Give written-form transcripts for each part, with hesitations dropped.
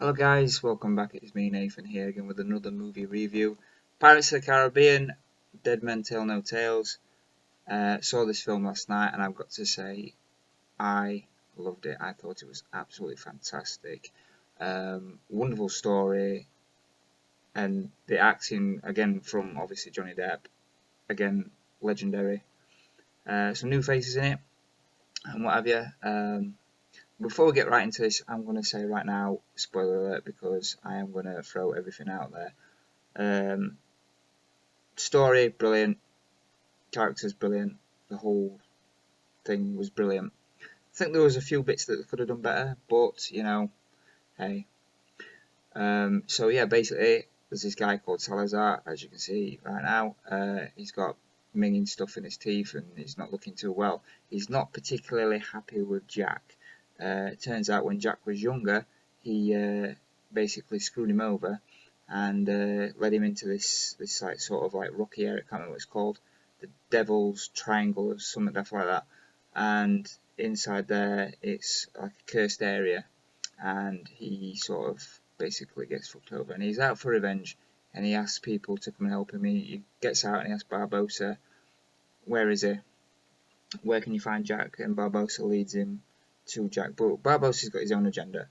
Hello guys, welcome back. It's me Nathan here again with another movie review. Pirates of the Caribbean, Dead Men Tell No Tales. Saw this film last night and I've got to say I loved it. I thought it was absolutely fantastic. Wonderful story, and the acting again from obviously Johnny Depp, again legendary. Some new faces in it and what have you. Before we get right into this, I'm going to say right now, spoiler alert, because I am going to throw everything out there. Story, brilliant. Characters, brilliant. The whole thing was brilliant. I think there was a few bits that they could have done better, but, you know, hey. So yeah, basically, there's this guy called Salazar, as you can see right now. He's got minging stuff in his teeth and he's not looking too well. He's not particularly happy with Jack. It turns out when Jack was younger, he basically screwed him over and led him into this like sort of like rocky area. I can't remember what it's called, the Devil's Triangle or something like that. And inside there, it's like a cursed area, and he sort of basically gets fucked over. And he's out for revenge, and he asks people to come and help him. He gets out and he asks Barbossa, "Where is he? Where can you find Jack?" And Barbossa leads him to Jack, but Barbossa's got his own agenda.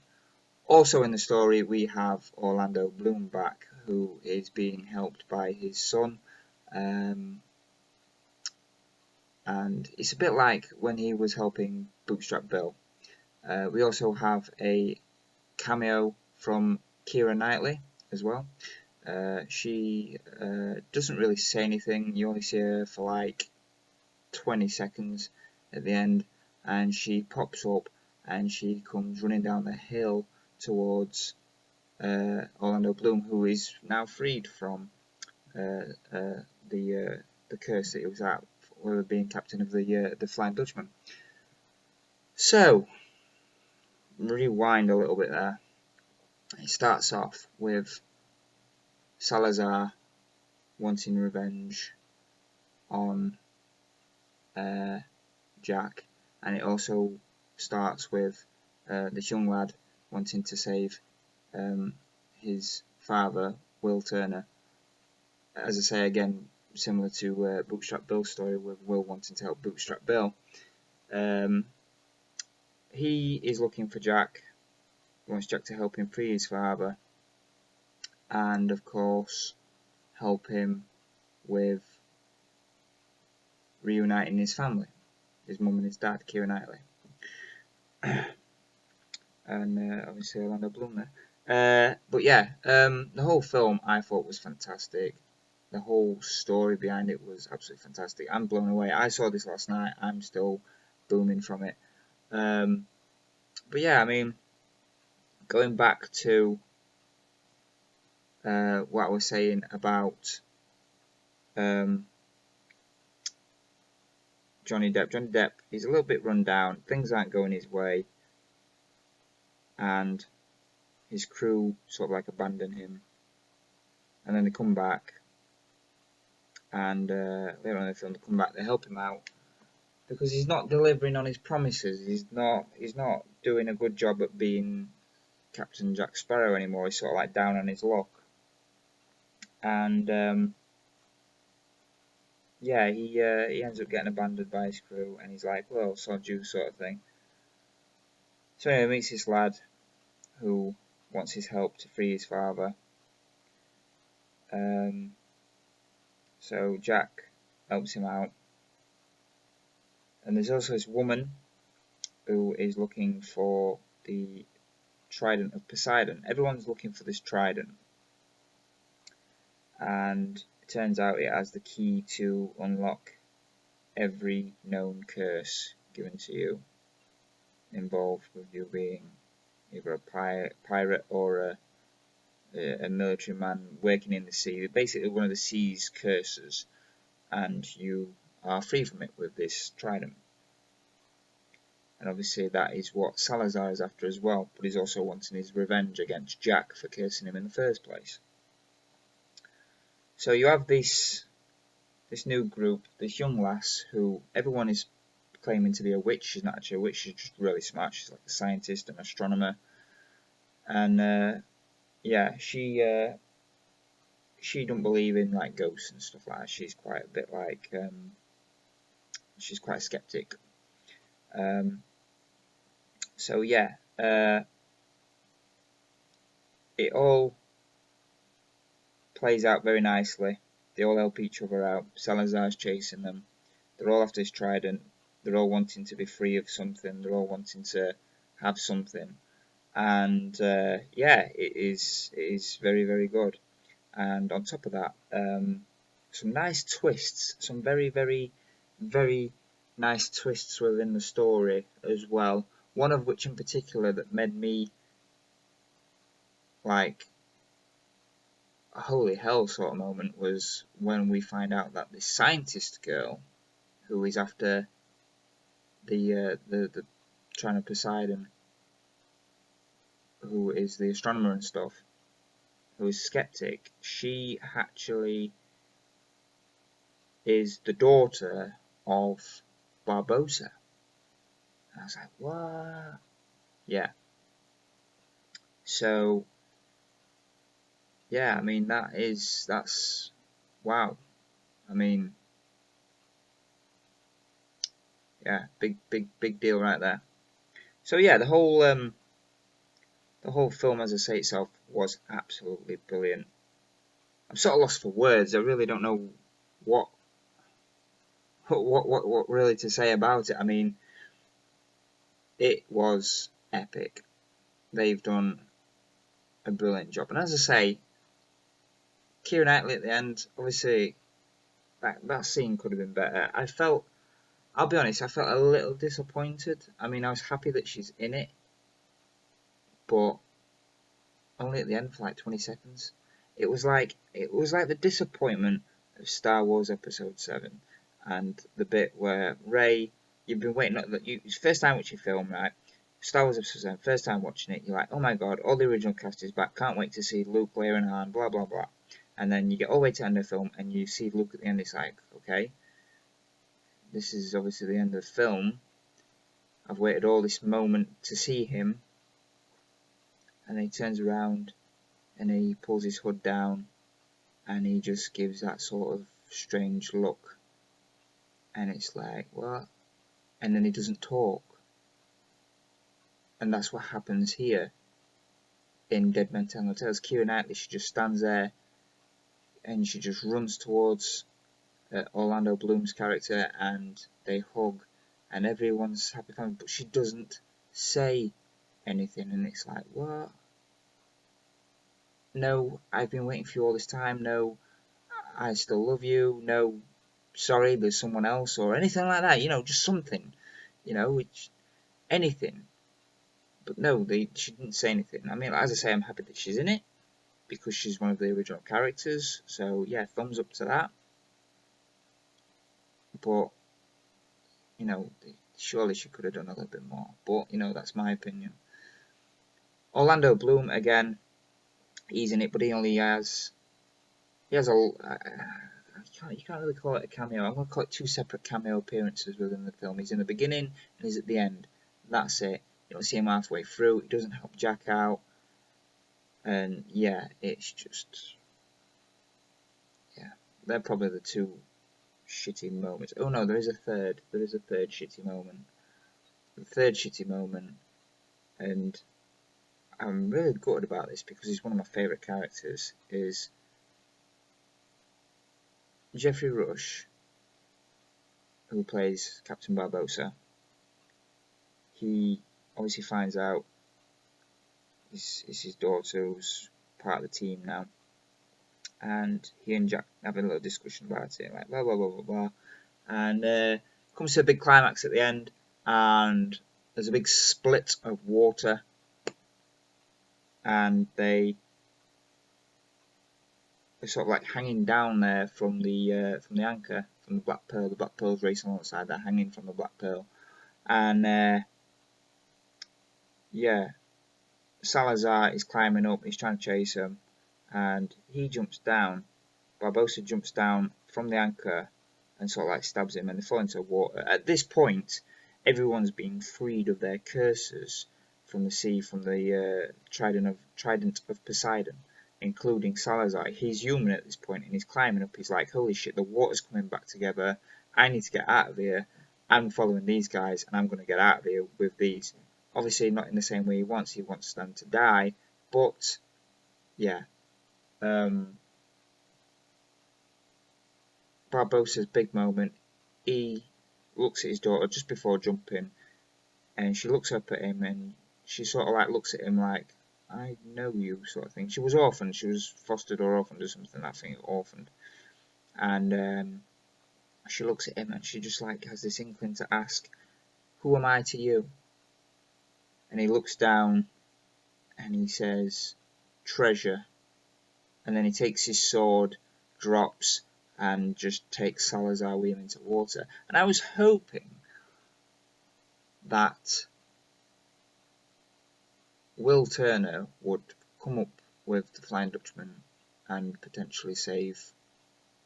Also in the story we have Orlando Bloom back, who is being helped by his son, and it's a bit like when he was helping Bootstrap Bill. We also have a cameo from Keira Knightley as well. She doesn't really say anything, you only see her for like 20 seconds at the end, and she pops up and she comes running down the hill towards Orlando Bloom, who is now freed from the curse that he was at for being captain of the Flying Dutchman. So, rewind a little bit there. It starts off with Salazar wanting revenge on Jack, and it also starts with this young lad wanting to save his father, Will Turner. As I say again, similar to Bootstrap Bill's story, with Will wanting to help Bootstrap Bill. He is looking for Jack. He wants Jack to help him free his father, and of course help him with reuniting his family, his mum and his dad, Keira Knightley, and obviously Orlando Bloom there. But yeah, the whole film I thought was fantastic. The whole story behind it was absolutely fantastic. I'm blown away. I saw this last night. I'm still booming from it. But yeah, I mean, going back to what I was saying about Johnny Depp. Johnny Depp is a little bit run down. Things aren't going his way, and his crew sort of like abandon him, and then they come back, and later on in the film they come back, they help him out because he's not delivering on his promises. He's not doing a good job at being Captain Jack Sparrow anymore. He's sort of like down on his luck, and yeah, he ends up getting abandoned by his crew, and he's like, well, sod you, sort of thing. So anyway, he meets this lad who wants his help to free his father. So Jack helps him out, and there's also this woman who is looking for the trident of Poseidon. Everyone's looking for this trident, and it turns out it has the key to unlock every known curse given to you, involved with you being either a pirate or a military man working in the sea. Basically one of the sea's curses, and you are free from it with this trident. And obviously that is what Salazar is after as well, but he's also wanting his revenge against Jack for cursing him in the first place. So you have this new group, this young lass who everyone is claiming to be a witch. She's not actually a witch, she's just really smart. She's like a scientist, an astronomer. and yeah, she don't believe in like ghosts and stuff like that. She's quite a bit like she's quite a skeptic. So yeah, it all plays out very nicely. They all help each other out. Salazar's chasing them. They're all after this trident. They're all wanting to be free of something. They're all wanting to have something. And yeah, it is very, very good. And on top of that, some nice twists. Some very, very, very nice twists within the story as well. One of which in particular that made me like a holy hell sort of moment was when we find out that the scientist girl who is after the trying to Poseidon, who is the astronomer and stuff, who is skeptic, she actually is the daughter of Barbossa. And I was like, what? Yeah. So yeah, I mean that's wow. I mean, yeah, big deal right there. So yeah, the whole film, as I say itself, was absolutely brilliant. I'm sort of lost for words. I really don't know what really to say about it. I mean, it was epic. They've done a brilliant job, and as I say, Keira Knightley at the end, obviously, that scene could have been better. I'll be honest, I felt a little disappointed. I mean, I was happy that she's in it, but only at the end for like 20 seconds. It was like the disappointment of Star Wars Episode 7, and the bit where Rey, you've been waiting. It's first time watching film, right? Star Wars Episode 7, first time watching it, you're like, oh my god, all the original cast is back. Can't wait to see Luke, Leia, and Han. Blah blah blah. And then you get all the way to the end of the film, and you see Luke at the end. It's like, okay, this is obviously the end of the film. I've waited all this moment to see him, and then he turns around and he pulls his hood down and he just gives that sort of strange look, and it's like, what? And then he doesn't talk, and that's what happens here in Dead Men Tell No Tales. Keira Knightley, she just stands there and she just runs towards Orlando Bloom's character, and they hug and everyone's happy family, but she doesn't say anything, and it's like, what? No, I've been waiting for you all this time. No, I still love you. No, sorry, there's someone else, or anything like that. You know, just something. You know, which anything. But no, she didn't say anything. I mean, as I say, I'm happy that she's in it because she's one of the original characters. So yeah, thumbs up to that. But you know, surely she could have done a little bit more. But you know, that's my opinion. Orlando Bloom again. He's in it, but he has you can't really call it a cameo. I'm going to call it two separate cameo appearances within the film. He's in the beginning and he's at the end. That's it. You don't see him halfway through. He doesn't help Jack out. And yeah, it's just, yeah, they're probably the two shitty moments. Oh no, there is a third. There is a third shitty moment. The third shitty moment, and I'm really gutted about this because he's one of my favourite characters, is Geoffrey Rush, who plays Captain Barbossa. He obviously finds out it's his daughter who's part of the team now, and he and Jack have a little discussion about it, like blah blah blah blah blah, and comes to a big climax at the end, and there's a big split of water, and they're sort of like hanging down there from the anchor, from the Black Pearl. The Black Pearl's racing alongside. They're hanging from the Black Pearl, and yeah, Salazar is climbing up. He's trying to chase him, and he jumps down. Barbossa jumps down from the anchor and sort of like stabs him, and they fall into water. At this point, everyone's being freed of their curses from the sea, from the Trident of Poseidon, including Salazar. He's human at this point and he's climbing up. He's like, holy shit, the water's coming back together. I need to get out of here. I'm following these guys and I'm going to get out of here with these. Obviously not in the same way he wants them to die, but yeah. Barbossa's big moment, he looks at his daughter just before jumping and she looks up at him and she sort of like looks at him like, I know you, sort of thing. She was orphaned, she was fostered or orphaned or something, I think, orphaned. And she looks at him and she just like has this inkling to ask, who am I to you? And he looks down and he says, treasure. And then he takes his sword, drops, and just takes Salazar with him into water. And I was hoping that Will Turner would come up with the Flying Dutchman and potentially save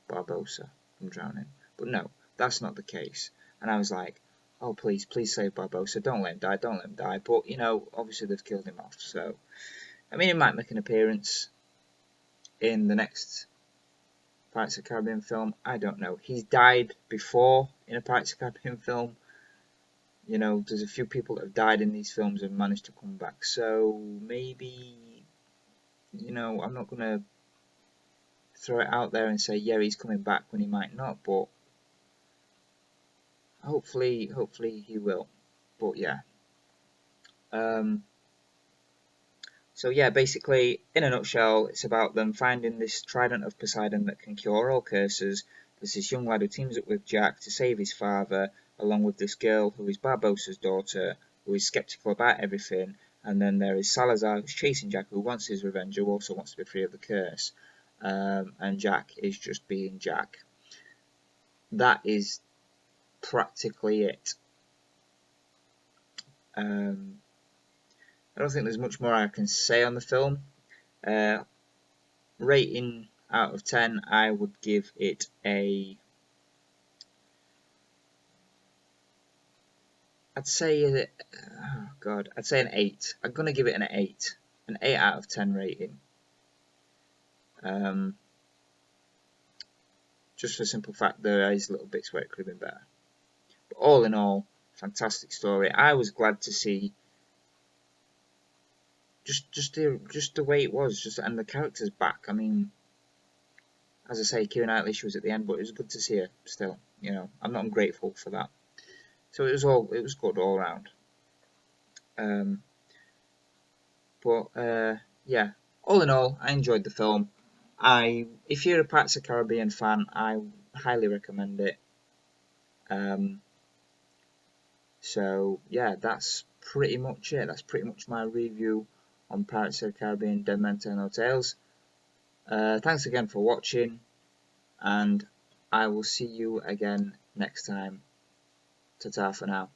Barbossa from drowning. But no, that's not the case. And I was like, oh please, please save Barbossa, don't let him die, don't let him die. But, you know, obviously they've killed him off, so... I mean, he might make an appearance in the next Pirates of the Caribbean film, I don't know. He's died before in a Pirates of the Caribbean film. You know, there's a few people that have died in these films and managed to come back. So maybe, you know, I'm not going to throw it out there and say, yeah, he's coming back when he might not. But hopefully he will. But yeah. So yeah, basically, in a nutshell, it's about them finding this Trident of Poseidon that can cure all curses. There's this young lad who teams up with Jack to save his father, along with this girl who is Barbossa's daughter, who is skeptical about everything. And then there is Salazar, who's chasing Jack, who wants his revenge, who also wants to be free of the curse. And Jack is just being Jack. That is practically it. I don't think there's much more I can say on the film. Rating out of 10, I would give it a... I'd say an 8. I'm going to give it an 8. An 8 out of 10 rating. Just for the simple fact there is little bits where it could have been better. But all in all, fantastic story. I was glad to see just the way it was, and the characters back. I mean, as I say, Keira Knightley, she was at the end, but it was good to see her still. You know, I'm not ungrateful for that. So it was good all around. Yeah, all in all, I enjoyed the film. If you're a Pirates of the Caribbean fan, I highly recommend it. So yeah, that's pretty much it. That's pretty much my review on Pirates of the Caribbean Dead Men Tell No Tales. Thanks again for watching, and I will see you again next time. Ta-ta for now.